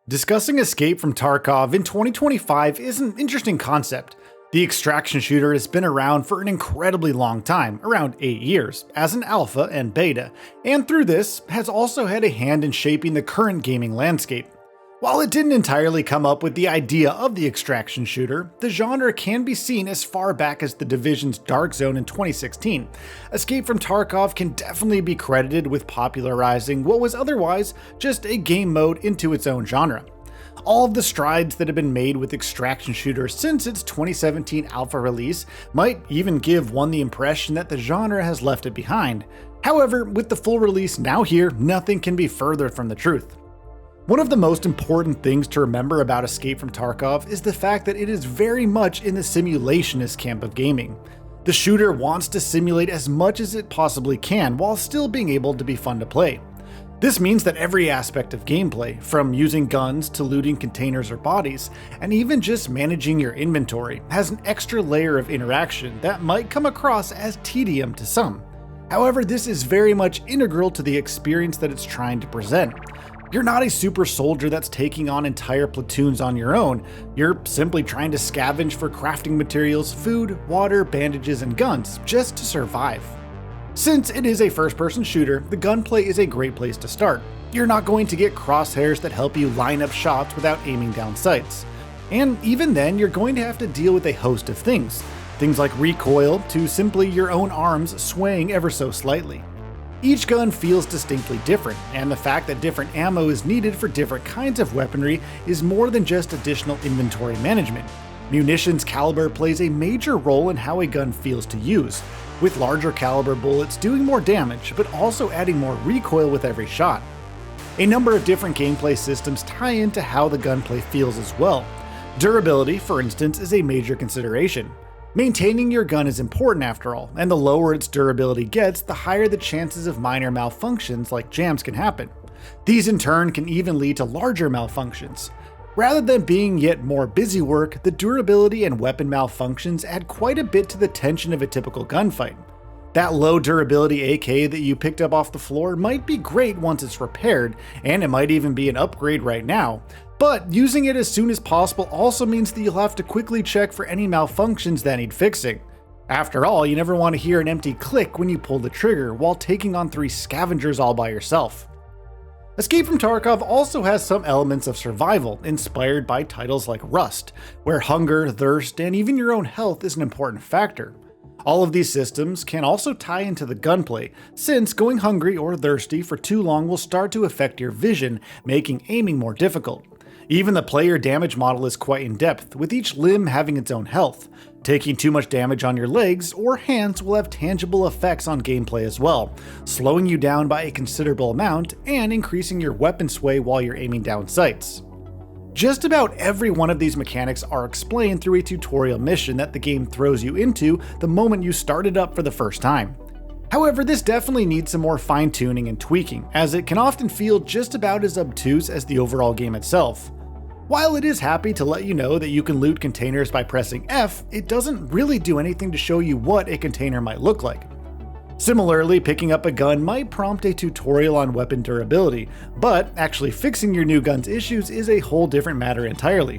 Discussing Escape from Tarkov in 2025 is an interesting concept. The extraction shooter has been around for an incredibly long time, around 8 years, as an alpha and beta, and through this, has also had a hand in shaping the current gaming landscape. While it didn't entirely come up with the idea of the extraction shooter, the genre can be seen as far back as The Division's Dark Zone in 2016. Escape from Tarkov can definitely be credited with popularizing what was otherwise just a game mode into its own genre. All of the strides that have been made with extraction shooters since its 2017 alpha release might even give one the impression that the genre has left it behind. However, with the full release now here, nothing can be further from the truth. One of the most important things to remember about Escape from Tarkov is the fact that it is very much in the simulationist camp of gaming. The shooter wants to simulate as much as it possibly can while still being able to be fun to play. This means that every aspect of gameplay, from using guns to looting containers or bodies, and even just managing your inventory, has an extra layer of interaction that might come across as tedium to some. However, this is very much integral to the experience that it's trying to present. You're not a super soldier that's taking on entire platoons on your own. You're simply trying to scavenge for crafting materials, food, water, bandages, and guns, just to survive. Since it is a first-person shooter, the gunplay is a great place to start. You're not going to get crosshairs that help you line up shots without aiming down sights. And even then, you're going to have to deal with a host of things. Things like recoil to simply your own arms swaying ever so slightly. Each gun feels distinctly different, and the fact that different ammo is needed for different kinds of weaponry is more than just additional inventory management. Munitions caliber plays a major role in how a gun feels to use, with larger caliber bullets doing more damage, but also adding more recoil with every shot. A number of different gameplay systems tie into how the gunplay feels as well. Durability, for instance, is a major consideration. Maintaining your gun is important after all, and the lower its durability gets, the higher the chances of minor malfunctions like jams can happen. These in turn can even lead to larger malfunctions. Rather than being yet more busy work, the durability and weapon malfunctions add quite a bit to the tension of a typical gunfight. That low durability AK that you picked up off the floor might be great once it's repaired, and it might even be an upgrade right now. But using it as soon as possible also means that you'll have to quickly check for any malfunctions that need fixing. After all, you never want to hear an empty click when you pull the trigger while taking on 3 scavengers all by yourself. Escape from Tarkov also has some elements of survival, inspired by titles like Rust, where hunger, thirst, and even your own health is an important factor. All of these systems can also tie into the gunplay, since going hungry or thirsty for too long will start to affect your vision, making aiming more difficult. Even the player damage model is quite in-depth, with each limb having its own health. Taking too much damage on your legs or hands will have tangible effects on gameplay as well, slowing you down by a considerable amount and increasing your weapon sway while you're aiming down sights. Just about every one of these mechanics are explained through a tutorial mission that the game throws you into the moment you start it up for the first time. However, this definitely needs some more fine-tuning and tweaking, as it can often feel just about as obtuse as the overall game itself. While it is happy to let you know that you can loot containers by pressing F, it doesn't really do anything to show you what a container might look like. Similarly, picking up a gun might prompt a tutorial on weapon durability, but actually fixing your new gun's issues is a whole different matter entirely.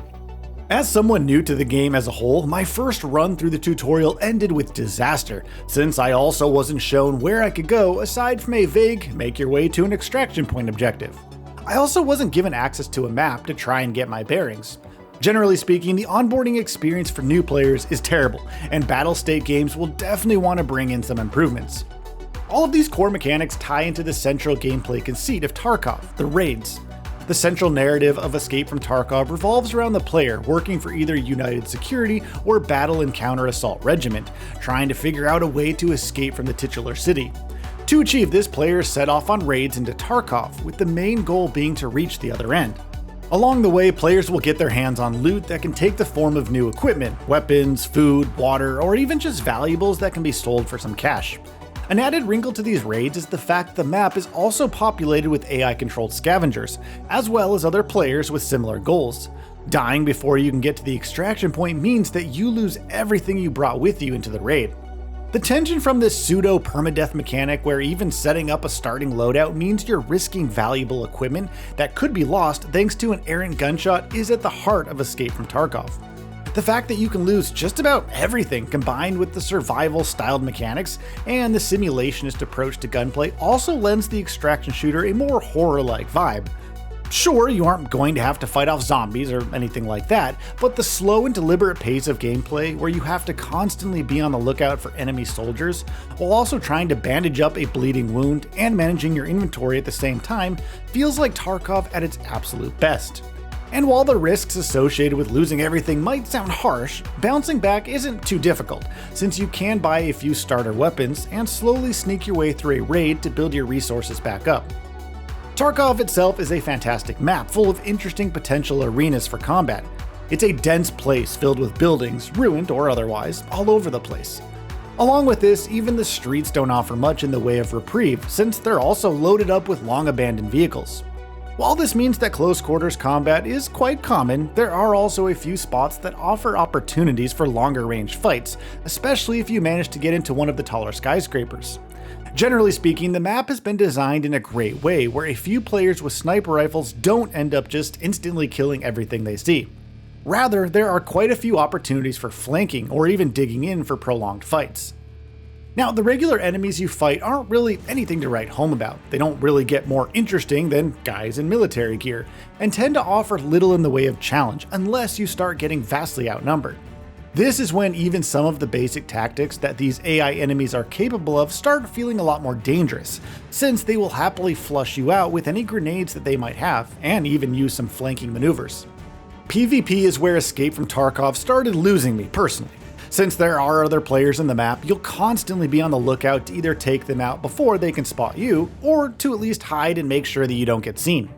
As someone new to the game as a whole, my first run through the tutorial ended with disaster, since I also wasn't shown where I could go aside from a vague make your way to an extraction point objective. I also wasn't given access to a map to try and get my bearings. Generally speaking, the onboarding experience for new players is terrible, and battle state games will definitely want to bring in some improvements. All of these core mechanics tie into the central gameplay conceit of Tarkov, the raids. The central narrative of Escape from Tarkov revolves around the player working for either United Security or Battle and Counter Assault Regiment, trying to figure out a way to escape from the titular city. To achieve this, players set off on raids into Tarkov, with the main goal being to reach the other end. Along the way, players will get their hands on loot that can take the form of new equipment, weapons, food, water, or even just valuables that can be sold for some cash. An added wrinkle to these raids is the fact the map is also populated with AI-controlled scavengers, as well as other players with similar goals. Dying before you can get to the extraction point means that you lose everything you brought with you into the raid. The tension from this pseudo-permadeath mechanic where even setting up a starting loadout means you're risking valuable equipment that could be lost thanks to an errant gunshot is at the heart of Escape from Tarkov. The fact that you can lose just about everything combined with the survival-styled mechanics and the simulationist approach to gunplay also lends the extraction shooter a more horror-like vibe. Sure, you aren't going to have to fight off zombies or anything like that, but the slow and deliberate pace of gameplay where you have to constantly be on the lookout for enemy soldiers while also trying to bandage up a bleeding wound and managing your inventory at the same time feels like Tarkov at its absolute best. And while the risks associated with losing everything might sound harsh, bouncing back isn't too difficult, since you can buy a few starter weapons and slowly sneak your way through a raid to build your resources back up. Tarkov itself is a fantastic map full of interesting potential arenas for combat. It's a dense place filled with buildings, ruined or otherwise, all over the place. Along with this, even the streets don't offer much in the way of reprieve, since they're also loaded up with long abandoned vehicles. While this means that close quarters combat is quite common, there are also a few spots that offer opportunities for longer range fights, especially if you manage to get into one of the taller skyscrapers. Generally speaking, the map has been designed in a great way where a few players with sniper rifles don't end up just instantly killing everything they see. Rather, there are quite a few opportunities for flanking or even digging in for prolonged fights. Now, the regular enemies you fight aren't really anything to write home about. They don't really get more interesting than guys in military gear, and tend to offer little in the way of challenge unless you start getting vastly outnumbered. This is when even some of the basic tactics that these AI enemies are capable of start feeling a lot more dangerous, since they will happily flush you out with any grenades that they might have, and even use some flanking maneuvers. PvP is where Escape from Tarkov started losing me personally. Since there are other players in the map, you'll constantly be on the lookout to either take them out before they can spot you, or to at least hide and make sure that you don't get seen.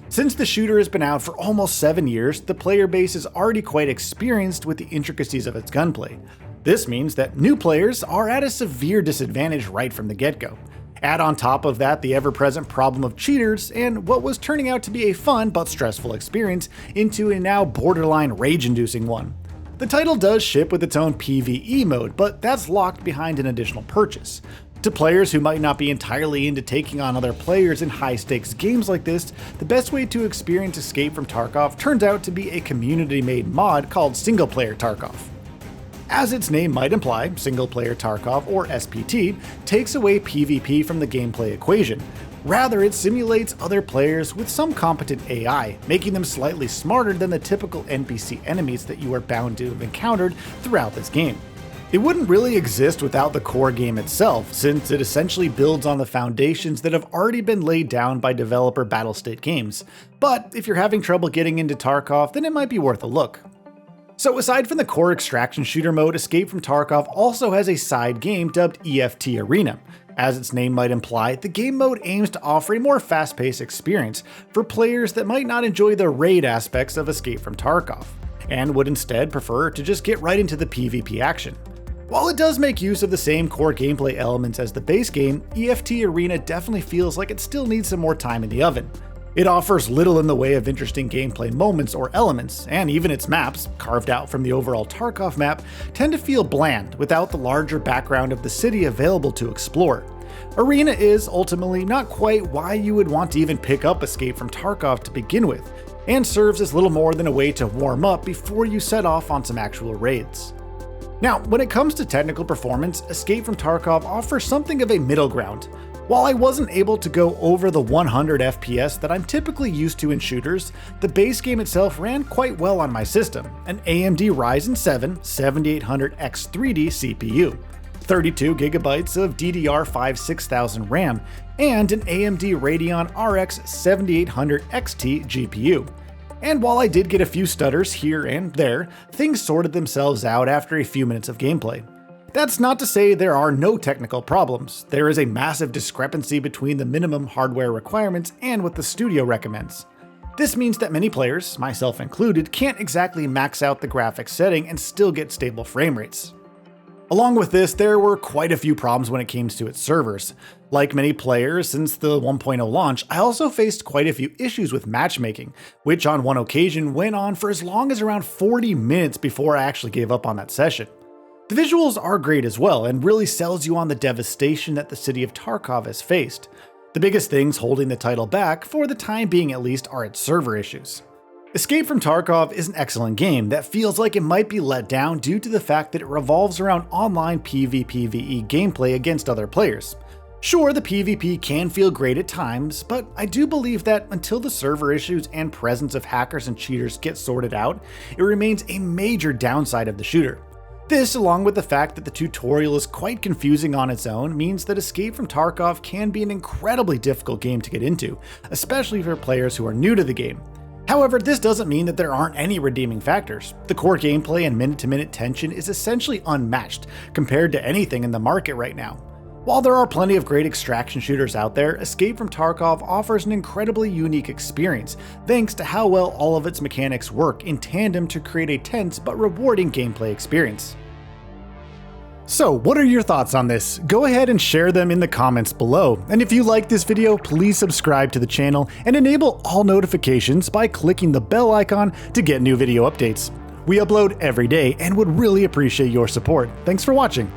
Since the shooter has been out for almost 7 years, the player base is already quite experienced with the intricacies of its gunplay. This means that new players are at a severe disadvantage right from the get-go. Add on top of that the ever-present problem of cheaters, and what was turning out to be a fun but stressful experience into a now borderline rage-inducing one. The title does ship with its own PvE mode, but that's locked behind an additional purchase. To players who might not be entirely into taking on other players in high-stakes games like this, the best way to experience Escape from Tarkov turns out to be a community-made mod called Single Player Tarkov. As its name might imply, Single Player Tarkov, or SPT, takes away PvP from the gameplay equation. Rather, it simulates other players with some competent AI, making them slightly smarter than the typical NPC enemies that you are bound to have encountered throughout this game. It wouldn't really exist without the core game itself, since it essentially builds on the foundations that have already been laid down by developer Battlestate Games. But if you're having trouble getting into Tarkov, then it might be worth a look. So aside from the core extraction shooter mode, Escape from Tarkov also has a side game dubbed EFT Arena. As its name might imply, the game mode aims to offer a more fast-paced experience for players that might not enjoy the raid aspects of Escape from Tarkov, and would instead prefer to just get right into the PvP action. While it does make use of the same core gameplay elements as the base game, EFT Arena definitely feels like it still needs some more time in the oven. It offers little in the way of interesting gameplay moments or elements, and even its maps, carved out from the overall Tarkov map, tend to feel bland without the larger background of the city available to explore. Arena is ultimately not quite why you would want to even pick up Escape from Tarkov to begin with, and serves as little more than a way to warm up before you set off on some actual raids. Now, when it comes to technical performance, Escape from Tarkov offers something of a middle ground. While I wasn't able to go over the 100 FPS that I'm typically used to in shooters, the base game itself ran quite well on my system, an AMD Ryzen 7 7800X3D CPU, 32GB of DDR5 6000 RAM, and an AMD Radeon RX 7800 XT GPU. And while I did get a few stutters here and there, things sorted themselves out after a few minutes of gameplay. That's not to say there are no technical problems. There is a massive discrepancy between the minimum hardware requirements and what the studio recommends. This means that many players, myself included, can't exactly max out the graphics setting and still get stable frame rates. Along with this, there were quite a few problems when it came to its servers. Like many players since the 1.0 launch, I also faced quite a few issues with matchmaking, which on one occasion went on for as long as around 40 minutes before I actually gave up on that session. The visuals are great as well, and really sells you on the devastation that the city of Tarkov has faced. The biggest things holding the title back, for the time being at least, are its server issues. Escape from Tarkov is an excellent game that feels like it might be let down due to the fact that it revolves around online PvPvE gameplay against other players. Sure, the PvP can feel great at times, but I do believe that until the server issues and presence of hackers and cheaters get sorted out, it remains a major downside of the shooter. This, along with the fact that the tutorial is quite confusing on its own, means that Escape from Tarkov can be an incredibly difficult game to get into, especially for players who are new to the game. However, this doesn't mean that there aren't any redeeming factors. The core gameplay and minute-to-minute tension is essentially unmatched compared to anything in the market right now. While there are plenty of great extraction shooters out there, Escape from Tarkov offers an incredibly unique experience, thanks to how well all of its mechanics work in tandem to create a tense but rewarding gameplay experience. So, what are your thoughts on this? Go ahead and share them in the comments below. And if you like this video, please subscribe to the channel and enable all notifications by clicking the bell icon to get new video updates. We upload every day and would really appreciate your support. Thanks for watching.